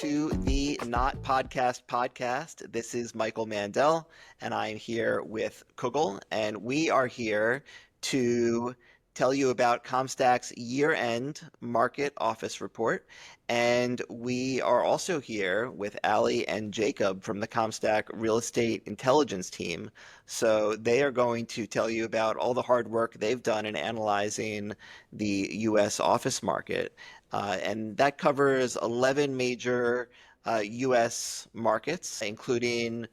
to the Not Podcast. This is Michael Mandel, and I'm here with Kugel, and we are here to tell you about CompStak's year-end market office report. And we are also here with Ali and Jacob from the CompStak Real Estate Intelligence team. So they are going to tell you about all the hard work they've done in analyzing the U.S. office market. And that covers 11 major U.S. markets, including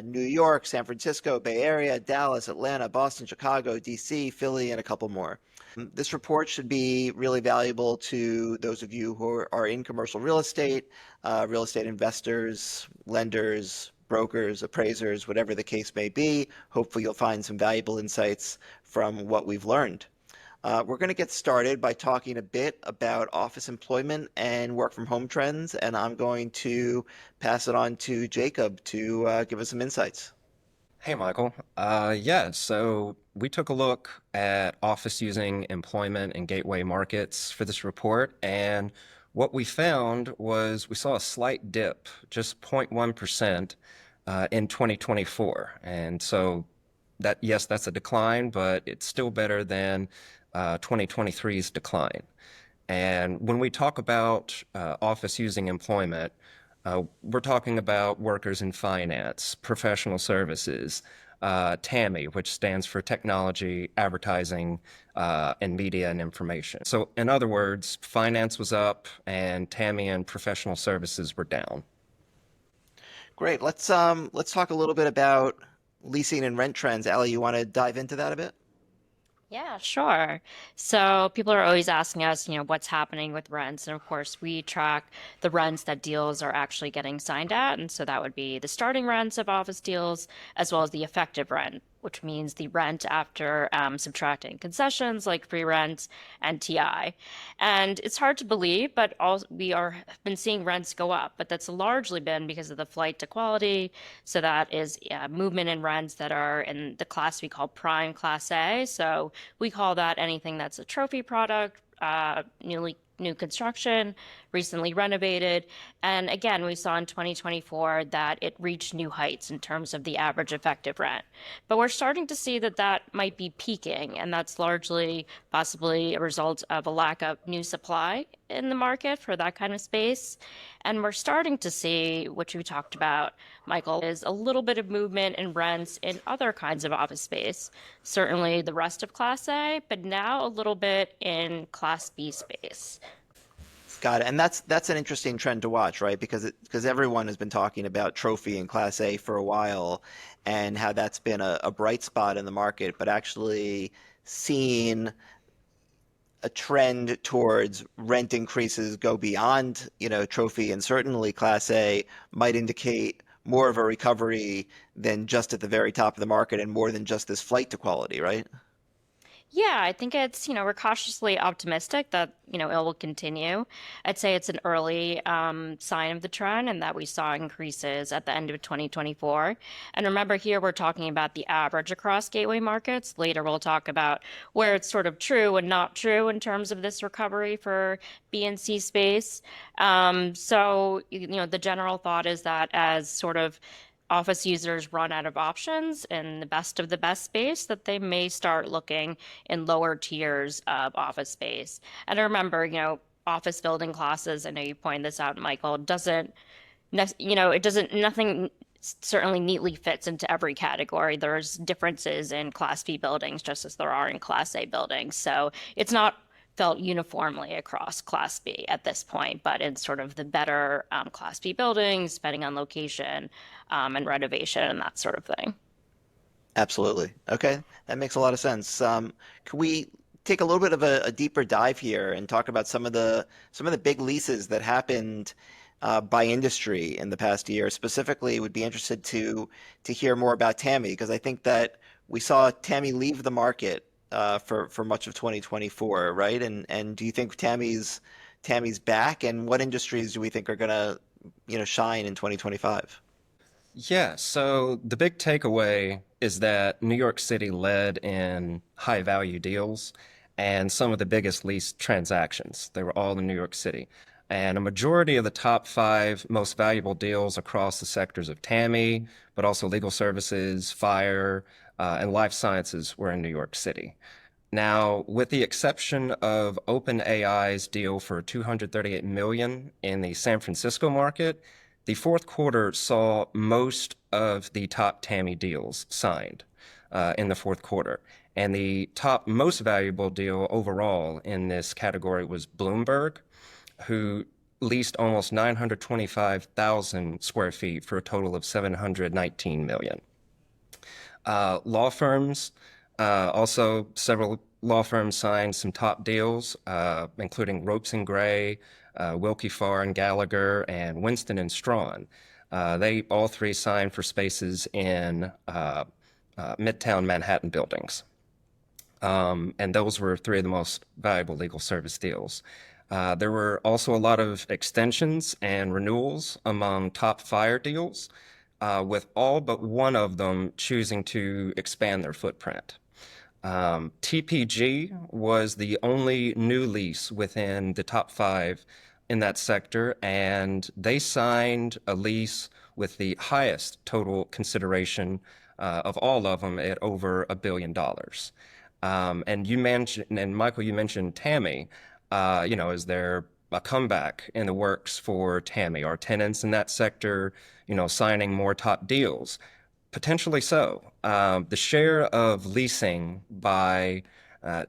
New York, San Francisco, Bay Area, Dallas, Atlanta, Boston, Chicago, DC, Philly, and a couple more. This report should be really valuable to those of you who are in commercial real estate investors, lenders, brokers, appraisers, whatever the case may be. Hopefully you'll find some valuable insights from what we've learned. We're going to get started by talking a bit about office employment and work from home trends, and I'm going to pass it on to Jacob to give us some insights. Hey, Michael. So we took a look at office using employment and gateway markets for this report, and what we found was we saw a slight dip, just 0.1% in 2024. And so that's a decline, but it's still better than 2023's decline. And when we talk about office using employment, we're talking about workers in finance, professional services, TAMI, which stands for technology, advertising, and media and information. So in other words, finance was up and TAMI and professional services were down. Great. Let's talk a little bit about leasing and rent trends. Ali, you want to dive into that a bit? Yeah, sure. So people are always asking us, what's happening with rents. And of course, we track the rents that deals are actually getting signed at. And so that would be the starting rents of office deals, as well as the effective rent, which means the rent after subtracting concessions like free rent and TI. And it's hard to believe, but have been seeing rents go up, but that's largely been because of the flight to quality. So that is movement in rents that are in the class we call prime class A. So we call that anything that's a trophy product, new construction, recently renovated. And again, we saw in 2024 that it reached new heights in terms of the average effective rent. But we're starting to see that might be peaking, and that's largely possibly a result of a lack of new supply in the market for that kind of space. And we're starting to see, which we talked about, Michael, is a little bit of movement in rents in other kinds of office space. Certainly the rest of Class A, but now a little bit in Class B space. Got it. And that's an interesting trend to watch, right? Because everyone has been talking about trophy in Class A for a while and how that's been a bright spot in the market, but actually seeing a trend towards rent increases go beyond, trophy, and certainly Class A might indicate more of a recovery than just at the very top of the market and more than just this flight to quality, right? Yeah, I think we're cautiously optimistic that, it will continue. I'd say it's an early sign of the trend and that we saw increases at the end of 2024. And remember here, we're talking about the average across gateway markets. Later, we'll talk about where it's sort of true and not true in terms of this recovery for B and C space. The general thought is that as sort of office users run out of options in the best of the best space, that they may start looking in lower tiers of office space. And remember, office building classes, I know you pointed this out, Michael, nothing certainly neatly fits into every category. There's differences in Class B buildings just as there are in Class A buildings. So it's not felt uniformly across Class B at this point, but in sort of the better Class B buildings, depending on location and renovation and that sort of thing. Absolutely. Okay, that makes a lot of sense. Can we take a little bit of a deeper dive here and talk about some of the big leases that happened by industry in the past year? Specifically, would be interested to hear more about TAMI because I think that we saw TAMI leave the market for much of 2024, right? And do you think TAMI's back? And what industries do we think are gonna, shine in 2025? Yeah, so the big takeaway is that New York City led in high value deals and some of the biggest lease transactions. They were all in New York City. And a majority of the top five most valuable deals across the sectors of TAMI, but also legal services, fire, and life sciences were in New York City. Now, with the exception of OpenAI's deal for 238 million in the San Francisco market, the fourth quarter saw most of the top TAMI deals signed in the fourth quarter. And the top most valuable deal overall in this category was Bloomberg, who leased almost 925,000 square feet for a total of 719 million. Law firms, also several law firms signed some top deals, including Ropes and Gray, Wilkie Farr and Gallagher, and Winston and Strawn. They all three signed for spaces in Midtown Manhattan buildings. And those were three of the most valuable legal service deals. There were also a lot of extensions and renewals among top fire deals, with all but one of them choosing to expand their footprint. TPG was the only new lease within the top five in that sector, and they signed a lease with the highest total consideration of all of them at over $1 billion. And you mentioned, and Michael, you mentioned TAMI. Is there a comeback in the works for TAMI? Are tenants in that sector, signing more top deals? Potentially so. The share of leasing by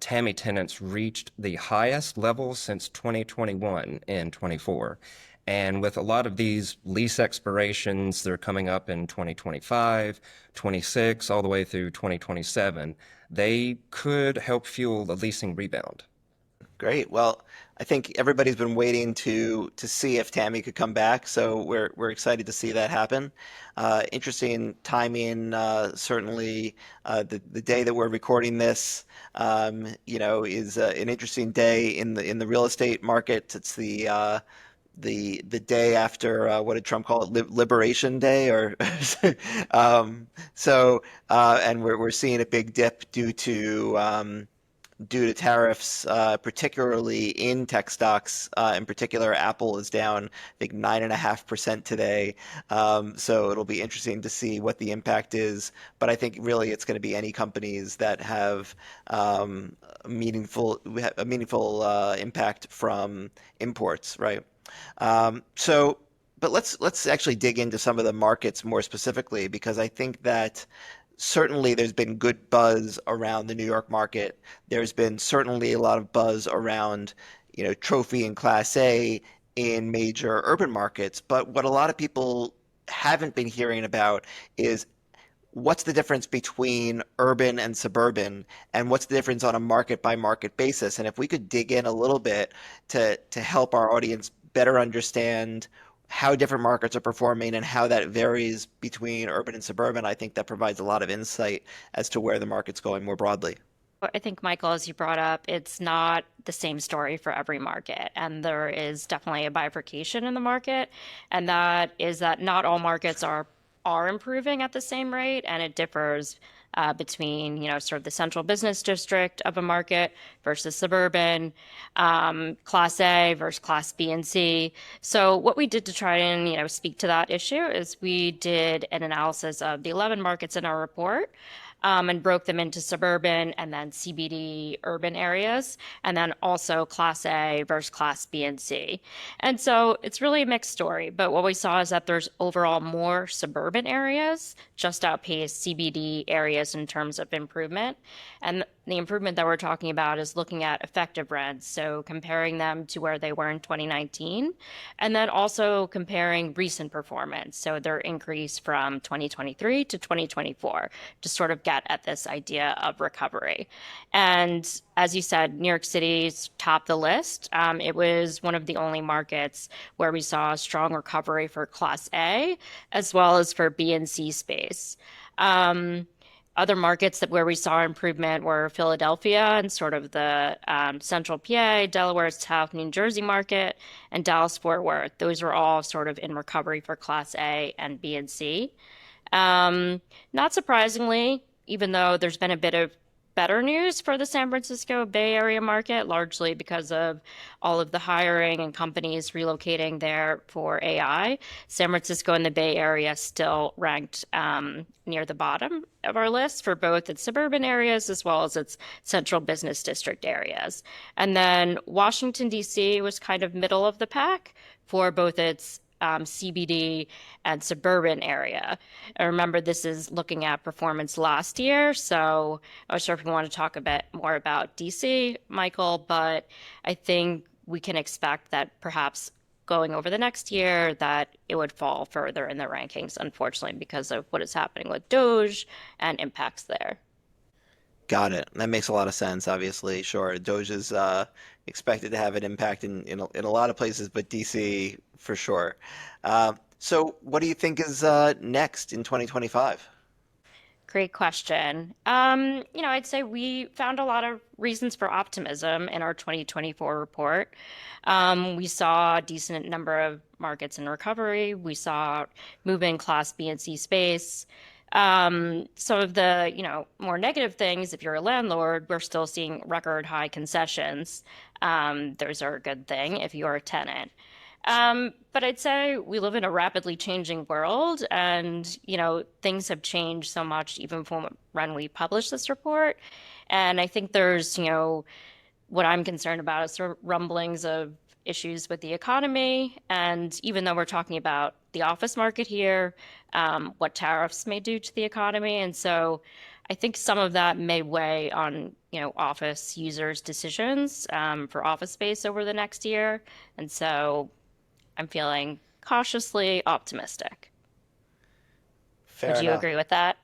TAMI tenants reached the highest level since 2021 and 24. And with a lot of these lease expirations, they're coming up in 2025, 26, all the way through 2027. They could help fuel the leasing rebound. Great. Well, I think everybody's been waiting to see if Tammy could come back, so we're excited to see that happen. Interesting timing. Certainly, the day that we're recording this, is an interesting day in the real estate market. It's the day after what did Trump call it, Liberation Day, or and we're seeing a big dip due to tariffs, particularly in tech stocks. In particular, Apple is down, I think, 9.5% today. So it'll be interesting to see what the impact is. But I think really it's going to be any companies that have a meaningful impact from imports, right? But let's actually dig into some of the markets more specifically, because I think that certainly there's been good buzz around the New York market. There's been certainly a lot of buzz around, trophy and Class A in major urban markets. But what a lot of people haven't been hearing about is what's the difference between urban and suburban, and what's the difference on a market by market basis. And if we could dig in a little bit to help our audience better understand how different markets are performing and how that varies between urban and suburban, I think that provides a lot of insight as to where the market's going more broadly. I think, Michael, as you brought up, it's not the same story for every market. And there is definitely a bifurcation in the market. And that is that not all markets are improving at the same rate, and it differs between, sort of the central business district of a market versus suburban, Class A versus Class B and C. So what we did to try and, speak to that issue is we did an analysis of the 11 markets in our report. And broke them into suburban and then CBD urban areas, and then also Class A versus Class B and C. And so it's really a mixed story. But what we saw is that there's overall more suburban areas just outpace CBD areas in terms of improvement. And the improvement that we're talking about is looking at effective rents, so comparing them to where they were in 2019, and then also comparing recent performance, so their increase from 2023 to 2024, to sort of get at this idea of recovery. And as you said, New York City's topped the list. It was one of the only markets where we saw a strong recovery for Class A, as well as for B and C space. Other markets where we saw improvement were Philadelphia and sort of the central PA, Delaware, South New Jersey market, and Dallas-Fort Worth. Those were all sort of in recovery for Class A and B and C. Not surprisingly, even though there's been a bit of better news for the San Francisco Bay Area market, largely because of all of the hiring and companies relocating there for AI. San Francisco and the Bay Area still ranked near the bottom of our list for both its suburban areas as well as its central business district areas. And then Washington, D.C. was kind of middle of the pack for both its CBD and suburban area. I remember this is looking at performance last year, so I was sure if you want to talk a bit more about DC, Michael, but I think we can expect that perhaps going over the next year that it would fall further in the rankings, unfortunately, because of what is happening with Doge and impacts there. Got it. That makes a lot of sense, obviously. Sure. Doge is expected to have an impact in a lot of places, but DC for sure. So what do you think is next in 2025? Great question. I'd say we found a lot of reasons for optimism in our 2024 report. We saw a decent number of markets in recovery. We saw movement in Class B and C space. Some of the, more negative things, if you're a landlord, we're still seeing record high concessions. Those are a good thing if you're a tenant. But I'd say we live in a rapidly changing world, and things have changed so much even from when we published this report. And I think there's, what I'm concerned about is sort of rumblings of issues with the economy. And even though we're talking about the office market here, what tariffs may do to the economy. And so I think some of that may weigh on, office users' decisions for office space over the next year. And so I'm feeling cautiously optimistic. Would Fair you enough. agree with that?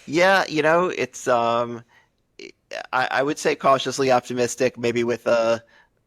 Yeah, it's I would say cautiously optimistic, maybe with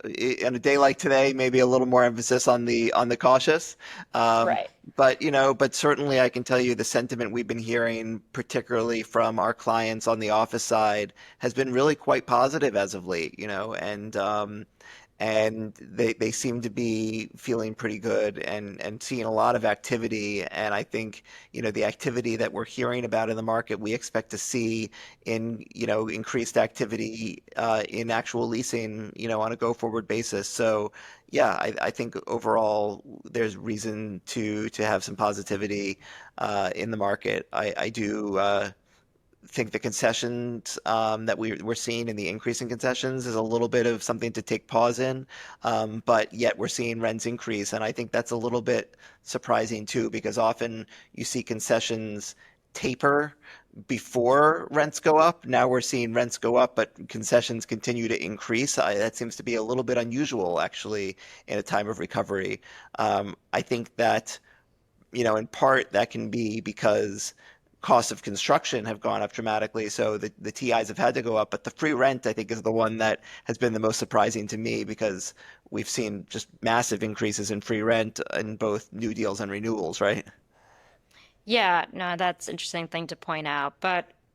in a day like today, maybe a little more emphasis on the cautious. Um, Right. but certainly I can tell you the sentiment we've been hearing, particularly from our clients on the office side, has been really quite positive as of late, and they seem to be feeling pretty good and seeing a lot of activity. And I think, the activity that we're hearing about in the market, we expect to see in, increased activity in actual leasing, on a go-forward basis. So yeah, I think overall there's reason to have some positivity in the market. I do think the concessions that we're seeing and the increase in concessions is a little bit of something to take pause in, but yet we're seeing rents increase, and I think that's a little bit surprising too, because often you see concessions taper before rents go up. Now we're seeing rents go up, but concessions continue to increase. That seems to be a little bit unusual, actually, in a time of recovery. I think that in part that can be because costs of construction have gone up dramatically, so the TIs have had to go up. But the free rent, I think, is the one that has been the most surprising to me because we've seen just massive increases in free rent in both new deals and renewals, right? Yeah, no, that's an interesting thing to point out.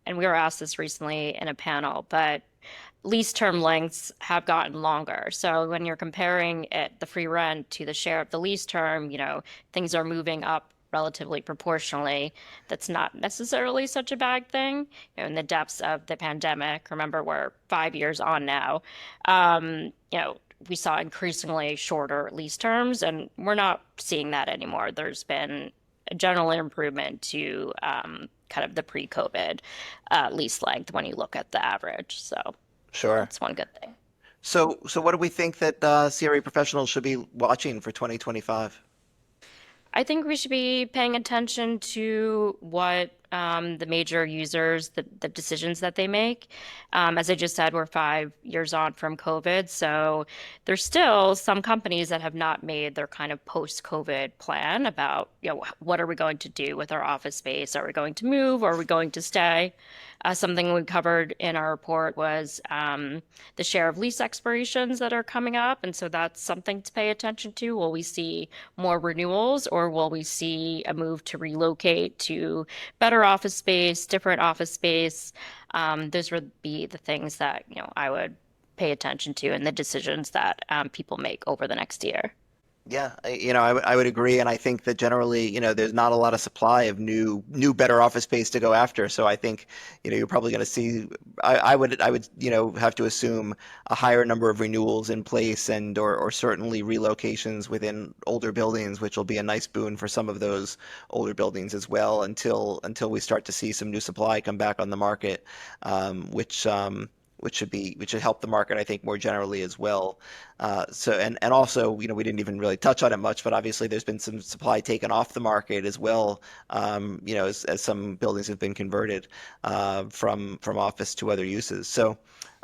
And we were asked this recently in a panel, but lease term lengths have gotten longer. So when you're comparing the free rent to the share of the lease term, things are moving up relatively proportionally. That's not necessarily such a bad thing. In the depths of the pandemic, remember we're 5 years on now. We saw increasingly shorter lease terms, and we're not seeing that anymore. There's been a general improvement to kind of the pre-COVID lease length when you look at the average. So Sure. that's one good thing. So what do we think that CRE professionals should be watching for 2025? I think we should be paying attention to what the major users, the decisions that they make. As I just said, we're 5 years on from COVID, so there's still some companies that have not made their kind of post-COVID plan about, what are we going to do with our office space? Are we going to move? Or are we going to stay? Something we covered in our report was the share of lease expirations that are coming up. And so that's something to pay attention to. Will we see more renewals, or will we see a move to relocate to better office space, different office space? Those would be the things that, I would pay attention to and the decisions that people make over the next year. Yeah, I would agree, and I think that generally, there's not a lot of supply of new, better office space to go after. So I think, you're probably going to see. I would, have to assume a higher number of renewals in place, and or certainly relocations within older buildings, which will be a nice boon for some of those older buildings as well, until we start to see some new supply come back on the market, which should help the market, I think, more generally as well. And also, we didn't even really touch on it much, but obviously there's been some supply taken off the market as well, as some buildings have been converted from office to other uses. So,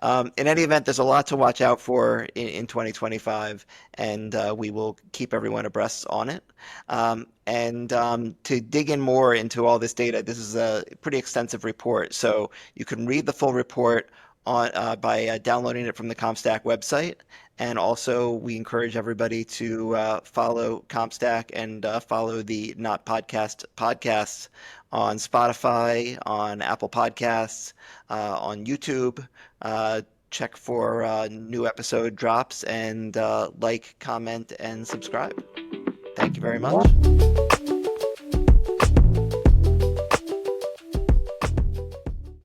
in any event, there's a lot to watch out for in 2025, and we will keep everyone abreast on it. And to dig in more into all this data, this is a pretty extensive report. So you can read the full report by downloading it from the CompStak website. And also, we encourage everybody to follow CompStak and follow the Not Podcast podcasts on Spotify, on Apple Podcasts, on YouTube. Check for new episode drops, and like, comment, and subscribe. Thank you very much.